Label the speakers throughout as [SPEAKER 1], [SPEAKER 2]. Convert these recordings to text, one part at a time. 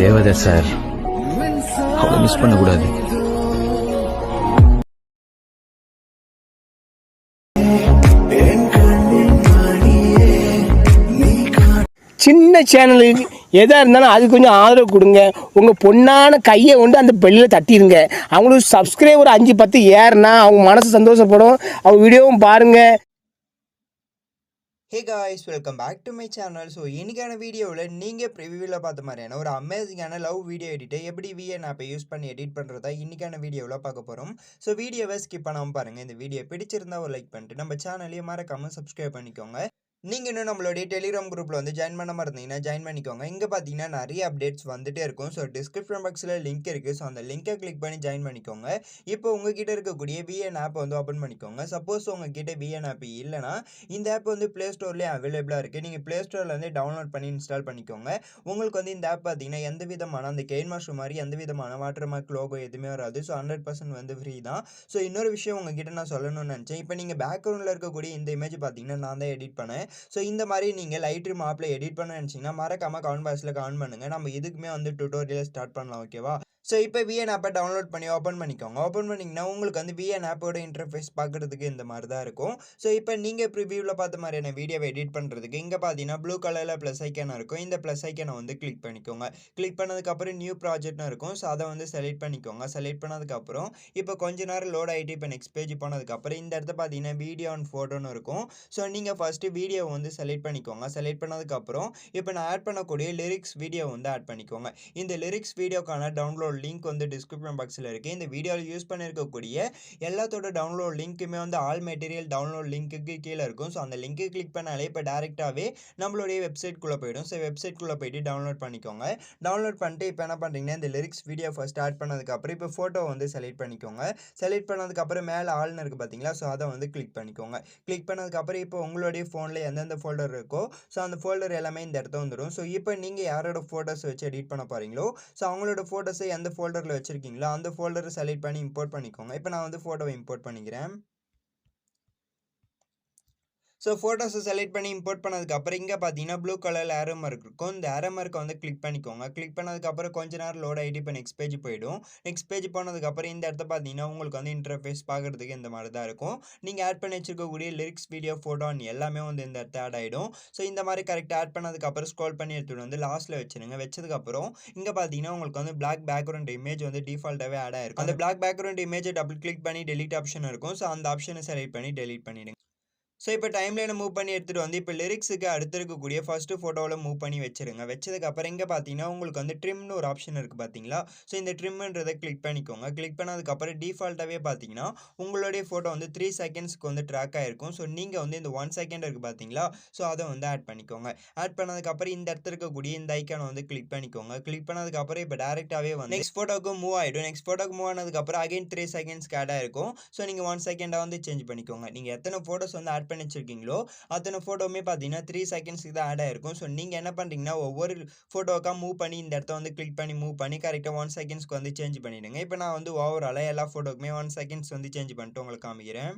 [SPEAKER 1] தேவதை சார், அவளை மிஸ் பண்ணக்கூடாது.
[SPEAKER 2] சின்ன சேனலுக்கு எதாக இருந்தாலும் அது கொஞ்சம் ஆதரவு கொடுங்க. உங்கள் பொண்ணான கையை கொண்டு அந்த பெல்லில் தட்டிடுங்க. அவங்களுக்கு சப்ஸ்கிரைபர் 5-10 ஏறுனா அவங்க மனசு சந்தோஷப்படும். அவங்க வீடியோவும் பாருங்கள்.
[SPEAKER 3] Hey guys, welcome back to my channel. So இன்றைக்கான வீடியோவில் நீங்கள் ப்ரிவியூவில் பார்த்த மாதிரியான ஒரு அமேசிங்கான லவ் வீடியோ எடிட்டை எப்படி VN ஆப்பை யூஸ் பண்ணி எடிட் பண்ணுறதா இன்றைக்கான வீடியோவில் பார்க்க போகிறோம். ஸோ வீடியோவை ஸ்கிப் பண்ணாமல் பாருங்கள். இந்த வீடியோ பிடிச்சிருந்தா ஒரு லைக் பண்ணிட்டு நம்ம சேனலையும் மறக்காமல் சப்ஸ்கிரைப் பண்ணிக்கோங்க. நீங்கள் இன்னும் நம்மளுடைய டெலிகிராம் குரூப்பில் வந்து ஜாயின் பண்ணாமல் இருந்தீங்கன்னா ஜாயின் பண்ணிக்கோங்க. இங்கே பார்த்தீங்கன்னா நிறைய அப்டேட்ஸ் வந்துகிட்டே இருக்கும். ஸோ டிஸ்கிரிப்ஷன் பாக்ஸில் லிங்க் இருக்குது. ஸோ அந்த லிங்கை கிளிக் பண்ணி ஜாயின் பண்ணிக்கோங்க. இப்போ உங்ககிட்ட இருக்கக்கூடிய VN ஆப்பை வந்து ஓப்பன் பண்ணிக்கோங்க. சப்போஸ் உங்ககிட்ட VN ஆப் இல்லைனா இந்த ஆப் வந்து ப்ளே ஸ்டோர்லேயே அவைலபிளாக இருக்குது. நீங்கள் ப்ளே ஸ்டோரில் வந்து டவுன்லோட் பண்ணி இன்ஸ்டால் பண்ணிக்கோங்க. உங்களுக்கு வந்து இந்த ஆப் பார்த்தீங்கன்னா எந்த விதமான அந்த கினைமாஸ்டர் மாதிரி எந்த விதமான வாட்டர் மார்க் லோகோ எதுவுமே வராது. ஸோ 100% வந்து ஃப்ரீ தான். ஸோ இன்னொரு விஷயம் உங்ககிட்ட நான் சொல்லணும்னு நினச்சேன். இப்போ நீங்கள் பேக்ரவுண்டில் இருக்கக்கூடிய இந்த இமேஜ் பார்த்தீங்கன்னா நான் தான் எடிட் பண்ணேன். ஸோ இந்த மாதிரி நீங்கள் லைட்ரூம் ஆப்பில் எடிட் பண்ண நினச்சிங்கன்னா மறக்காமல் கமெண்ட் பாக்ஸில் கமெண்ட் பண்ணுங்கள். நம்ம இதுக்குமே வந்து டுட்டோரியல் ஸ்டார்ட் பண்ணலாம், ஓகேவா? ஸோ இப்போ VN ஆப்பை டவுன்லோட் பண்ணி ஓப்பன் பண்ணிக்கோங்க. ஓப்பன் பண்ணிங்கன்னா உங்களுக்கு வந்து VN ஆப்போட இன்டர்ஃபேஸ் பார்க்குறதுக்கு இந்த மாதிரி தான் இருக்கும். ஸோ இப்போ நீங்கள் ப்ரிவியூவில் பார்த்த மாதிரியான வீடியோவை எடிட் பண்ணுறதுக்கு இங்கே பார்த்தீங்கன்னா ப்ளூ கலரில் ப்ளஸ் ஐக்கான இருக்கும். இந்த ப்ளஸ் ஐக்கானை வந்து கிளிக் பண்ணிக்கோங்க. கிளிக் பண்ணதுக்கப்புறம் நியூ ப்ராஜெக்ட்னு இருக்கும். ஸோ அதை வந்து செலக்ட் பண்ணிக்கோங்க. செலக்ட் பண்ணதுக்கப்புறம் இப்போ கொஞ்ச நேரம் லோட் ஆகிட்டு இப்போ நெக்ஸ்ட் பேஜ் போனதுக்கப்புறம் இந்த இடத்த பார்த்தீங்கன்னா வீடியோ அண்ட் ஃபோட்டோன்னு இருக்கும். ஸோ நீங்கள் ஃபஸ்ட்டு வீடியோ வந்து செலக்ட் பண்ணிக்கோங்க. செலக்ட் பண்ணதுக்கப்புறம் இப்போ நான் ஆட் பண்ணக்கூடிய லிரிக்ஸ் வீடியோ வந்து ஆட் பண்ணிக்கோங்க. இந்த லிரிக்ஸ் வீடியோக்கான டவுன்லோட் லிங்க் வந்து டிஸ்கிரிப்ஷன் பாக்ஸில் இருக்குது. இந்த வீடியோவில் யூஸ் பண்ணியிருக்கக்கூடிய எல்லாத்தோட டவுன்லோட் லிங்க்குமே வந்து ஆல் மெட்டீரியல் டவுன்லோட் லிங்க்குக்கு கீழே இருக்கும். ஸோ அந்த லிங்க்கு கிளிக் பண்ணாலே இப்போ டேரெக்டாகவே நம்மளுடைய வெப்சைட்குள்ளே போயிடும். ஸோ வெப்சைட்குள்ளே போயிட்டு டவுன்லோட் பண்ணிக்கோங்க. டவுன்லோட் பண்ணிட்டு இப்போ என்ன பண்ணுறீங்கன்னா இந்த லிரிக்ஸ் வீடியோ ஃபஸ்ட் ஆட் பண்ணதுக்கப்புறம் இப்போ ஃபோட்டோ வந்து செலக்ட் பண்ணிக்கோங்க. செலக்ட் பண்ணதுக்கப்புறம் மேலே ஆல்னு இருக்குது பார்த்தீங்களா? ஸோ அதை வந்து கிளிக் பண்ணிக்கோங்க. கிளிக் பண்ணதுக்கப்புறம் இப்போ உங்களுடைய ஃபோனில் எந்தெந்த ஃபோல்டர் இருக்கோ ஸோ அந்த ஃபோல்டர் எல்லாமே இந்த இடத்த வந்துடும். ஸோ இப்போ நீங்கள் யாரோட ஃபோட்டோஸ் வச்சு எடிட் பண்ண போகிறீங்களோ ஸோ அவங்களோட ஃபோட்டோஸை எந்த ஃபோல்டரில் வச்சுருக்கீங்களோ அந்த ஃபோல்டரை செலக்ட் பண்ணி இம்போர்ட் பண்ணிக்கோங்க. இப்போ நான் வந்து ஃபோட்டோவை இம்போர்ட் பண்ணிக்கிறேன். ஸோ ஃபோட்டோஸை செலக்ட் பண்ணி இம்போர்ட் பண்ணதுக்கப்புறம் இங்கே பார்த்தீங்கன்னா ப்ளூ கலரில் ஏரோ மார்க் இருக்கும். இந்த ஏரோ மார்க்கை வந்து கிளிக் பண்ணிக்கோங்க. கிளிக் பண்ணதுக்கப்புறம் கொஞ்ச நேரம் லோட் ஆகிட்டு இப்போ நெக்ஸ்ட் பேஜ் போயிடும். நெக்ஸ்ட் பேஜ் போனதுக்கப்புறம் இந்த இடத்த பார்த்தீங்கன்னா உங்களுக்கு வந்து இன்டர்ஃபேஸ் பார்க்குறதுக்கு இந்த மாதிரி தான் இருக்கும். நீங்கள் ஆட் பண்ணி வச்சிருக்கக்கூடிய லிரிக்ஸ் வீடியோ ஃபோட்டோ எல்லாமே வந்து இந்த இடத்த ஆட் ஆகிடும். ஸோ இந்த மாதிரி கரெக்டாக ஆட் பண்ணதுக்கப்புறம் ஸ்க்ரோல் பண்ணி எடுத்துகிட்டு வந்து லாஸ்ட்டில் வச்சுருங்க. வச்சதுக்கப்புறம் இங்கே பார்த்தீங்கன்னா உங்களுக்கு வந்து பிளாக் பேக்ரவுண்ட் இமேஜ் வந்து டிஃபால்ட்டாகவே ஆட் ஆகிருக்கும். அந்த பிளாக் பேக்ரவுண்ட் இமேஜை டபுள் கிளிக் பண்ணி டெலிட் ஆப்ஷன் இருக்கும். ஸோ அந்த ஆப்ஷனை செலக்ட் பண்ணி டெலிட் பண்ணிடுங்க. ஸோ இப்போ டைம்லைனை மூவ் பண்ணி எடுத்துகிட்டு வந்து இப்போ லிரிக்ஸுக்கு அடுத்து இருக்கக்கூடிய ஃபஸ்ட்டு ஃபோட்டோவில் மூவ் பண்ணி வச்சுருங்க. வச்சதுக்கப்புறம் இங்கே பார்த்தீங்கன்னா உங்களுக்கு வந்து ட்ரிம்னு ஒரு ஆப்ஷன் இருக்குது பார்த்தீங்களா? ஸோ இந்த ட்ரிம்ன்றதை கிளிக் பண்ணிக்கோங்க. கிளிக் பண்ணதுக்கப்புறம் டிஃபால்ட்டாகவே பார்த்தீங்கன்னா உங்களுடைய ஃபோட்டோ வந்து 3 செகண்ட்ஸ்க்கு வந்து ட்ராக் ஆகிருக்கும். ஸோ நீங்கள் வந்து இந்த 1 செகண்ட் இருக்குது பார்த்தீங்களா? ஸோ அதை வந்து ஆட் பண்ணிக்கோங்க. ஆட் பண்ணதுக்கப்புறம் இந்த இடத்துல இருக்கக்கூடிய இந்த ஐக்கானை வந்து கிளிக் பண்ணிக்கோங்க. கிளிக் பண்ணதுக்கப்புறம் இப்போ டேரெக்டாகவே வந்து நெக்ஸ்ட் ஃபோட்டோக்கு மூவ் ஆகிடும். நெக்ஸ்ட் ஃபோட்டோக்கு மூவ் ஆனதுக்கப்புறம் அகைன் 3 செகண்ட்ஸ்க்கு ஆட் ஆகிருக்கும். ஸோ நீங்கள் 1 செகண்டாக வந்து சேஞ்ச் பண்ணிக்கோங்க. நீங்கள் எத்தனை ஃபோட்டோஸ் வந்து ஆட் பண்ணி வச்சிருக்கீங்களோ அத்தனை ஃபோட்டோவுமே பார்த்தீங்கன்னா 3 செகண்ட்ஸ்க்கு தான் ஆட் ஆயிருக்கும். ஸோ நீங்கள் என்ன பண்ணுறீங்கன்னா ஒவ்வொரு ஃபோட்டோக்காக மூவ் பண்ணி இந்த இடத்த வந்து கிளிக் பண்ணி மூவ் பண்ணி கரெக்டாக 1 செகண்ட்ஸ்க்கு வந்து சேஞ்ச் பண்ணிவிடுங்க. இப்போ நான் வந்து ஓவராலாக எல்லா ஃபோட்டோக்குமே 1 செகண்ட்ஸ் வந்து சேஞ்ச் பண்ணிட்டு உங்களுக்கு காமிக்கிறேன்.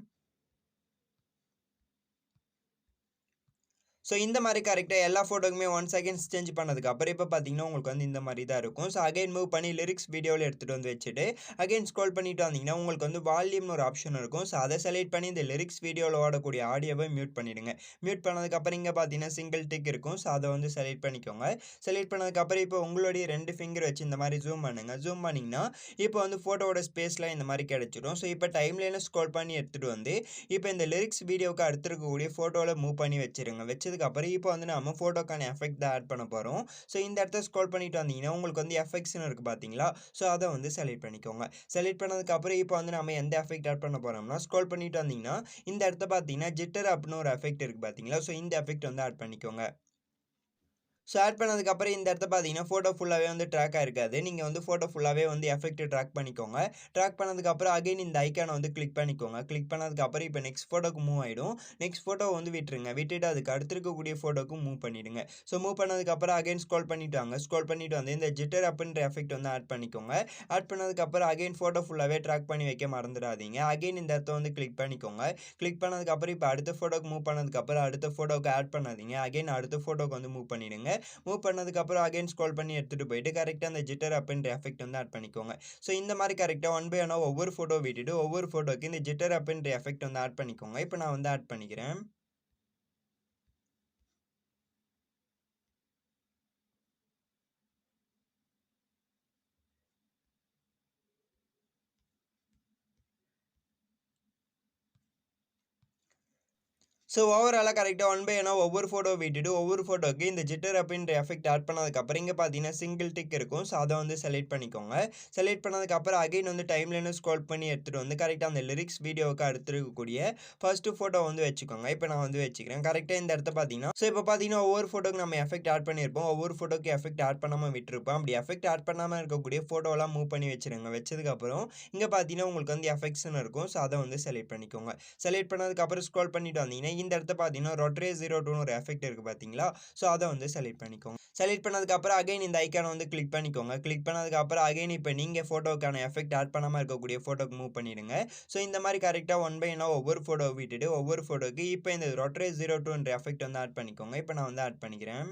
[SPEAKER 3] ஸோ இந்த மாதிரி கரெக்டாக எல்லா ஃபோட்டோக்குமே 1 செகண்ட்ஸ் சேஞ்ச் பண்ணதுக்கப்புறம் இப்போ பார்த்தீங்கன்னா உங்களுக்கு வந்து இந்த மாதிரி தான் இருக்கும். ஸோ அகைன் மூவ் பண்ணி லிரிக்ஸ் வீடியோவில் எடுத்துகிட்டு வந்து வச்சுட்டு அகைன் ஸ்க்ரோல் பண்ணிட்டு வந்தீங்கன்னா உங்களுக்கு வந்து வால்யூம்னு ஒரு ஆப்ஷன் இருக்கும். ஸோ அதை செலக்ட் பண்ணி இந்த லிரிக்ஸ் வீடியோவில் ஓடக்கூடிய ஆடியோவை மியூட் பண்ணிவிடுங்க. மியூட் பண்ணதுக்கப்புறம் இங்கே பார்த்தீங்கன்னா சிங்கிள் டிக் இருக்கும். ஸோ அதை வந்து செலக்ட் பண்ணிக்கோங்க. செலக்ட் பண்ணதுக்கப்புறம் இப்போ உங்களுடைய 2 ஃபிங்கர் வச்சு இந்த மாதிரி ஜூம் பண்ணுங்கள். ஜூம் பண்ணிங்கன்னா இப்போ வந்து ஃபோட்டோவோட ஸ்பேஸில் இந்த மாதிரி கிடச்சிடும். ஸோ இப்போ டைம்லைனை ஸ்க்ரோல் பண்ணி எடுத்துகிட்டு வந்து இப்போ இந்த லிரிக்ஸ் வீடியோவுக்கு அடுத்து இருக்கக்கூடிய ஃபோட்டோவில் மூவ் பண்ணி வச்சுருங்க. வச்சதுக்கப்புறம் இப்போ வந்து நம்ம ஃபோட்டோக்கான எஃபெக்ட் தான் ஆட் பண்ண போகிறோம். ஸோ இந்த இடத்த ஸ்க்ரோல் பண்ணிட்டு வந்தீங்கன்னா உங்களுக்கு வந்து எஃபெக்ட்ஸ்னு இருக்குது பார்த்தீங்களா? ஸோ அதை வந்து செலக்ட் பண்ணிக்கோங்க. செலக்ட் பண்ணதுக்கப்புறம் இப்போ வந்து நம்ம எந்த எஃபெக்ட் ஆட் பண்ண போகிறோம்னா ஸ்க்ரோல் பண்ணிட்டு வந்தீங்கன்னா இந்த இடத்த பார்த்தீங்கன்னா ஜிட்டர் அப்படின்னு ஒரு எஃபெக்ட் இருக்குது பார்த்தீங்களா? ஸோ இந்த எஃபெக்ட் வந்து ஆட் பண்ணிக்கோங்க. ஸோ ஆட் பண்ணதுக்கப்புறம் இந்த இடத்த பார்த்தீங்கன்னா ஃபோட்டோ ஃபுல்லாகவே வந்து ட்ராக் ஆகிருக்காது. நீங்கள் வந்து ஃபோட்டோ ஃபுல்லாகவே வந்து எஃபெக்ட் ட்ராக் பண்ணிக்கோங்க. ட்ராக் பண்ணதுக்கப்புறம் அகைன் இந்த ஐக்கானை வந்து கிளிக் பண்ணிக்கோங்க. கிளிக் பண்ணதுக்கப்புறம் இப்போ நெக்ஸ்ட் ஃபோட்டோக்கு மூவ் ஆகிடும். நெக்ஸ்ட் ஃபோட்டோ வந்து விட்டுருங்க. விட்டுட்டு அதுக்கு அடுத்து இருக்கக்கூடிய ஃபோட்டோக்கு மூவ் பண்ணிவிடுங்க. ஸோ மூவ் பண்ணதுக்கப்புறம் அகைன் ஸ்க்ரோல் பண்ணிட்டு வாங்க. ஸ்க்ரோல் பண்ணிட்டு வந்து இந்த ஜிட்டர் அப்படின்ற எஃபெக்ட் வந்து ஆட் பண்ணிக்கோங்க. ஆட் பண்ணதுக்கப்புறம் அகைன் ஃபோட்டோ ஃபுல்லாகவே ட்ராக் பண்ணி வைக்க மறந்துடாதீங்க. அகைன் இந்த இடத்த வந்து கிளிக் பண்ணிக்கோங்க. கிளிக் பண்ணதுக்கப்புறம் இப்போ அடுத்த ஃபோட்டோக்கு மூவ் பண்ணதுக்கப்புறம் அடுத்த ஃபோட்டோக்கு ஆட் பண்ணாதீங்க. அகைன் அடுத்த ஃபோட்டோக்கு வந்து மூவ் பண்ணிவிடுங்க. மூவ் பண்ணதுக்கப்புறம் அகைன் ஸ்க்ரோல் பண்ணி எடுத்துகிட்டு போயிட்டு கரெக்டாக அந்த ஜிட்டர் அப்படின்ற எஃபெக்ட் வந்து ஆட் பண்ணிக்கோங்க. ஸோ இந்த மாதிரி கரெக்டாக ஒன் பை ஒன்னாக ஒவ்வொரு ஃபோட்டோ விட்டுட்டு ஒவ்வொரு ஃபோட்டோக்கு இந்த ஜிட்டர் அப்படின்ற எஃபெக்ட் வந்து ஆட் பண்ணிக்கோங்க. இப்போ நான் வந்து ஆட் பண்ணிக்கிறேன். ஸோ ஓவராலாக கரெக்டாக ஒன் பை ஒன்னாக ஒவ்வொரு ஃபோட்டோ விட்டுட்டு ஒவ்வொரு ஃபோட்டோக்கு இந்த ஜிட்டர் அப்படின்ற எஃபெக்ட் ஆட் பண்ணதுக்கப்புறம் இங்கே பார்த்தீங்கன்னா சிங்கிள் டிக் இருக்கும். ஸோ அதை வந்து செலக்ட் பண்ணிக்கோங்க. செலக்ட் பண்ணதுக்கப்புறம் அகைன் வந்து டைம்லைனும் ஸ்க்ரோல் பண்ணி எடுத்துகிட்டு வந்து கரெக்டாக அந்த லிரிக்ஸ் வீடியோவுக்கு அடுத்து இருக்கக்கூடிய ஃபர்ஸ்ட்டு ஃபோட்டோ வந்து வச்சுக்கோங்க. இப்போ நான் வந்து வச்சுக்கிறேன். கரெக்டாக இந்த இடத்த பார்த்தீங்கன்னா ஸோ இப்போ பார்த்தீங்கன்னா ஒவ்வொரு ஃபோட்டோக்கு நம்ம எஃபெக்ட் ஆட் பண்ணியிருப்போம். ஒவ்வொரு ஃபோட்டோக்கு எஃபெக்ட் ஆட் பண்ணாமல் விட்டுருப்போம். அப்படி எஃபெக்ட் ஆட் பண்ணாமல் இருக்கக்கூடிய ஃபோட்டோலாம் மூவ் பண்ணி வச்சுருங்க. வச்சதுக்கப்புறம் இங்கே பார்த்தீங்கன்னா உங்களுக்கு வந்து எஃபெக்ட்ஸ்னு இருக்கும். ஸோ அதை வந்து செலக்ட் பண்ணிக்கோங்க. செலக்ட் பண்ணதுக்கப்புறம் ஸ்க்ரோல் பண்ணிட்டு வந்தீங்கன்னா இந்த இடத்த பார்த்தீங்கன்னா ரொட்டேட் 02 ஒரு எஃபெக்ட் இருக்குது பார்த்தீங்களா? ஸோ அதை வந்து செலக்ட் பண்ணிக்கோங்க. செலக்ட் பண்ணதுக்கப்புறம் அகைன் இந்த ஐக்கானை வந்து கிளிக் பண்ணிக்கோங்க. கிளிக் பண்ணதுக்கப்புறம் அகைன் இப்போ நீங்கள் ஃபோட்டோக்கான எஃபெக்ட் ஆட் பண்ணாமல் இருக்கக்கூடிய ஃபோட்டோக்கு மூவ் பண்ணிடுங்க. ஸோ இந்த மாதிரி கரெக்டாக ஒன் பை ஒன்னாக ஒவ்வொரு ஃபோட்டோ விட்டுட்டு ஒவ்வொரு ஃபோட்டோக்கு இப்போ இந்த ரொட்டேட் 02 எஃபெக்ட் வந்து ஆட் பண்ணிக்கோங்க. இப்போ நான் வந்து ஆட் பண்ணிக்கிறேன்.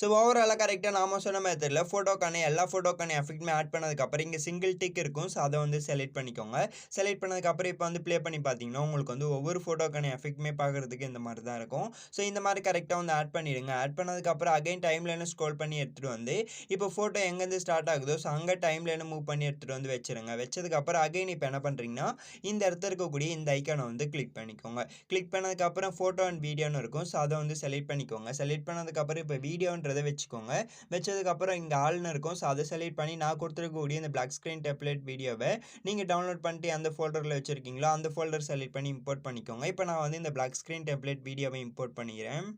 [SPEAKER 3] ஸோ ஓவராலாக கரெக்டாக நாம சொன்ன மெத்தடில் ஃபோட்டோக்கான எல்லா ஃபோட்டோக்கான எஃபெக்ட்டுமே ஆட் பண்ணதுக்கப்புறம் இங்கே சிங்கிள் டிக் இருக்கும். ஸோ அதை வந்து செலக்ட் பண்ணிக்கோங்க. செலக்ட் பண்ணதுக்கப்புறம் இப்போ வந்து ப்ளே பண்ணி பார்த்தீங்கன்னா உங்களுக்கு வந்து ஒவ்வொரு ஃபோட்டோக்கான எஃபெக்ட்டுமே பார்க்குறதுக்கு இந்த மாதிரி தான் இருக்கும். ஸோ இந்த மாதிரி கரெக்டாக வந்து ஆட் பண்ணிவிடுங்க. ஆட் பண்ணதுக்கப்புறம் அகைன் டைம்லைனு ஸ்க்ரோல் பண்ணி எடுத்துகிட்டு வந்து இப்போ ஃபோட்டோ எங்கேருந்து ஸ்டார்ட் ஆகுதோ ஸோ அங்கே டைம்லைனு மூவ் பண்ணி எடுத்துகிட்டு வந்து வச்சுருங்க. வச்சதுக்கப்புறம் அகைன் இப்போ என்ன பண்ணுறீங்கன்னா இந்த இடத்துல இருக்கக்கூடிய இந்த ஐக்கானை வந்து கிளிக் பண்ணிக்கோங்க. கிளிக் பண்ணதுக்கப்புறம் ஃபோட்டோ அண்ட் வீடியோன்னு இருக்கும். ஸோ அதை வந்து செலக்ட் பண்ணிக்கோங்க. செலக்ட் பண்ணதுக்கப்புறம் இப்போ வீடியோன்ற வச்சுக்கோங்க. வச்சதுக்கப்புறம் இங்கே ஆல்னு இருக்கும். ஸோ அதை செலக்ட் பண்ணி நான் கொடுத்துருக்கக்கூடிய இந்த பிளாக் ஸ்க்ரீன் டெம்ப்ளேட் வீடியோவை நீங்கள் டவுன்லோட் பண்ணிட்டு அந்த ஃபோல்டரில் வச்சுருக்கீங்களோ அந்த ஃபோல்டர் செலக்ட் பண்ணி இம்போர்ட் பண்ணிக்கோங்க. இப்போ நான் வந்து இந்த பிளாக் ஸ்க்ரீன் டெம்ப்ளேட் வீடியோவை இம்போர்ட் பண்ணிக்கிறேன்.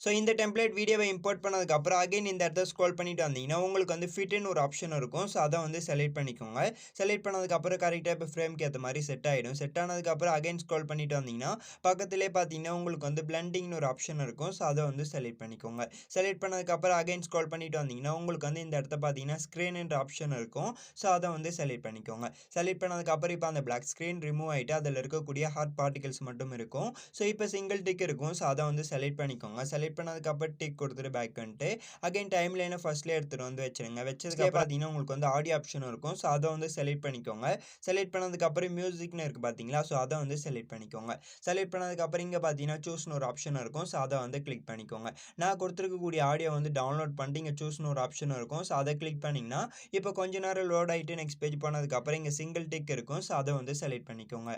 [SPEAKER 3] ஸோ இந்த டெம்ப்ளேட் வீடியோவை இம்போர்ட் பண்ணதுக்கப்புறம் அகைன் இந்த இடத்த ஸ்க்ரோல் பண்ணிட்டு வந்தீங்கன்னா உங்களுக்கு வந்து ஃபிட்னு ஒரு ஆப்ஷன் இருக்கும். ஸோ அதை வந்து செலக்ட் பண்ணிக்கோங்க. செலக்ட் பண்ணதுக்கப்புறம் கரெக்டாக இப்போ ஃப்ரேம்க்கு ஏற்ற மாதிரி செட் ஆகிடும். செட் ஆனதுக்கப்புறம் அகைன் ஸ்க்ரோல் பண்ணிட்டு வந்தீங்கன்னா பக்கத்துலேயே பார்த்தீங்கன்னா உங்களுக்கு வந்து பிளண்டிங்னு ஒரு ஆப்ஷன் இருக்கும். ஸோ அதை வந்து செலக்ட் பண்ணிக்கோங்க. செலக்ட் பண்ணதுக்கப்புறம் அகைன் ஸ்க்ரோல் பண்ணிட்டு வந்தீங்கன்னா உங்களுக்கு வந்து இந்த இடத்த பார்த்தீங்கன்னா ஸ்க்ரீன்ன்ற ஆப்ஷன் இருக்கும். ஸோ அதை வந்து செலக்ட் பண்ணிக்கோங்க. செலக்ட் பண்ணதுக்கப்புறம் இப்போ அந்த பிளாக் ஸ்க்ரீன் ரிமூவ் ஆகிட்டு அதில் இருக்கக்கூடிய ஹார்ட் பார்ட்டிகல்ஸ் மட்டும் இருக்கும். ஸோ இப்போ சிங்கிள் டிக் இருக்கும். ஸோ அதை வந்து செலக்ட் பண்ணிக்கோங்க. செலக்ட் பண்ணதுக்கப்புறம் டிக் கொடுத்துட்டு பேக் வந்துட்டு அகைன் டைம்லைனை ஃபர்ஸ்ட்லேயே எடுத்துகிட்டு வந்து வச்சுருங்க. வச்சதுக்கப்புறம் பார்த்தீங்கன்னா உங்களுக்கு வந்து ஆடியோ ஆப்ஷன் இருக்கும். ஸோ அதை வந்து செலக்ட் பண்ணிக்கோங்க. செலக்ட் பண்ணதுக்கப்புறம் மியூசிக்னு இருக்குது பார்த்தீங்களா? ஸோ அதை வந்து செலக்ட் பண்ணிக்கோங்க. செலக்ட் பண்ணதுக்கப்புறம் இங்கே பார்த்தீங்கன்னா சூஸ்னு ஒரு ஆப்ஷன் இருக்கும். ஸோ அதை வந்து கிளிக் பண்ணிக்கோங்க. நான் கொடுத்துருக்கக்கூடிய ஆடியோ வந்து டவுன்லோட் பண்ணிட்டு இங்கே சூஸ்னு ஒரு ஆப்ஷன் இருக்கும். ஸோ அதை கிளிக் பண்ணிங்கன்னா இப்போ கொஞ்ச நேரம் லோட் ஆகிட்டு நெக்ஸ்ட் பேஜ் போனதுக்கப்புறம் இங்கே சிங்கிள் டிக் இருக்கும். ஸோ அதை வந்து செலக்ட் பண்ணிக்கோங்க.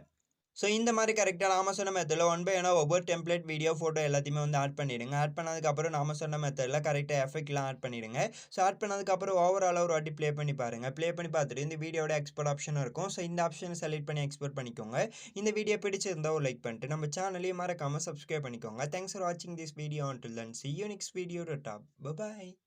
[SPEAKER 3] ஸோ இந்த மாதிரி கரெக்டாக நாம சொன்ன மெத்தடில் ஒன் பை ஒன்னாக ஒவ்வொரு டெம்ப்ளேட் வீடியோ ஃபோட்டோ எல்லாத்தையுமே வந்து ஆட் பண்ணிவிடுங்க. ஆட் பண்ணதுக்கப்புறம் நாம சொன்ன மெத்தடில் கரெக்டாக எஃபெக்ட்லாம் ஆட் பண்ணிவிடுங்க. ஸோ ஆட் பண்ணதுக்கப்புறம் ஓவராலாக ஒரு வாட்டி ப்ளே பண்ணி பாருங்கள். ப்ளே பண்ணி பார்த்துட்டு இந்த வீடியோட எக்ஸ்போர்ட் ஆப்ஷன் இருக்கும். ஸோ இந்த ஆப்ஷனை செலக்ட் பண்ணி எக்ஸ்போர்ட் பண்ணிக்கோங்க. இந்த வீடியோ பிடிச்சிருந்தா ஒரு லைக் பண்ணிட்டு நம்ம சேனலையும் மறக்காமல் சப்ஸ்கிரைப் பண்ணிக்கோங்க. தேங்க்ஸ் ஃபார் வாட்சிங் this video. until then see you next video. Bye bye.